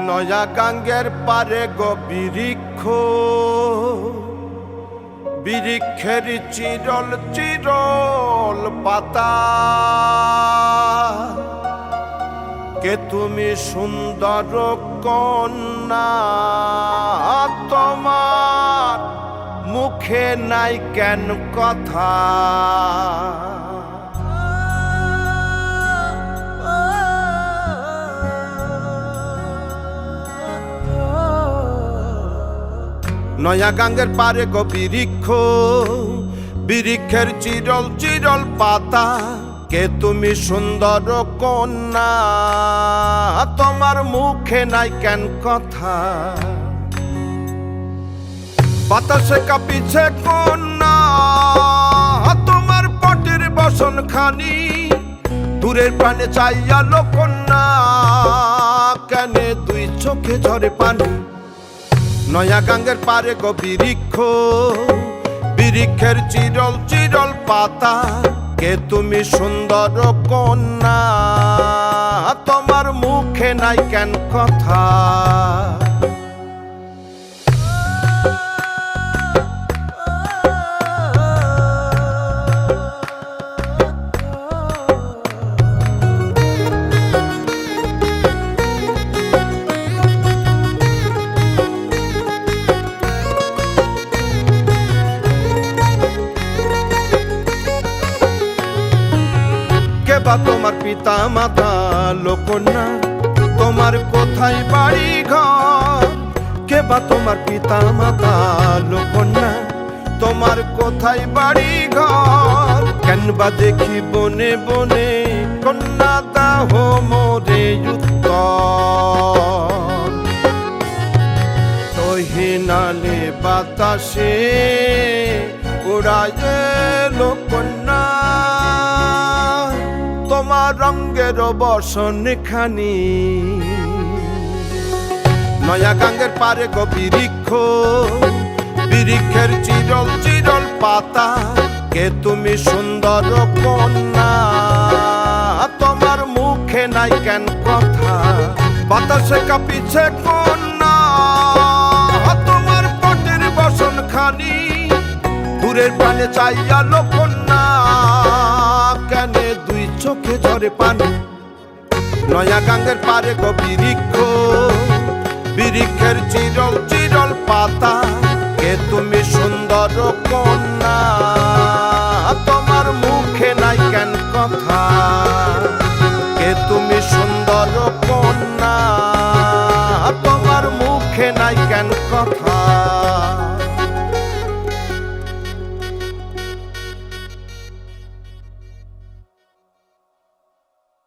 নয়া গাঙ্গের পারে গো বৃক্ষ, বৃক্ষের চিরল চিরল পাতা, কে তুমি সুন্দর কন্যা, তোমার মুখে নাই কেন কথা। নয়া গাঙ্গের পারে গো বৃক্ষ, বৃক্ষের চিরল চিরল পাতা, কে তুমি সুন্দর কন্যা, তোমার মুখে নাই কেন কথা। বাতাসে কাঁপিছে কন্যা, তোমার পটের বসন খানি, দূরের প্রাণে চাইয়ালো কন্যা, কেনে দুই চোখে ঝরে পানি। নয়া গাঙ্গের পারে গো বৃক্ষ, বৃক্ষের চিরল চিরল পাতা, কে তুমি সুন্দর কন্যা, তোমার মুখে নাই কেন কথা। বা তোমার পিতা মাতা লোকন্যা, তোমার কোথায় বাড়ি ঘর, কে বা তোমার পিতা মাতা লোকন্যা, তোমার কোথায় বাড়ি ঘর। কেন বা দেখি বনে বনে কন্যা দাহ মোরে উত্তর, তহিনালে বাতাসে উড়ায় লোকন্যা, তোমার রঙের বসন খানি। নয়া গাঙ্গের পারে গো বৃক্ষ, বৃক্ষের চিরল চিরল পাতা, কে তুমি সুন্দর কন্যা, তোমার মুখে নাই কেন কথা। বাতাসে কাঁপিছে কন্যা, তোমার পটের বসন খানি, দূরের প্রাণে চাইয়ালো কন্যা, কেনে দুই চোখে ঝরে পানি। নয়া গাঙ্গের পারে গো বৃক্ষ, বৃক্ষের চিরল চিরল পাতা, কে তুমি সুন্দর কন্যা, তোমার মুখে নাই কেন কথা। কে তুমি সুন্দর কন্যা, তোমার মুখে নাই কেন কথা।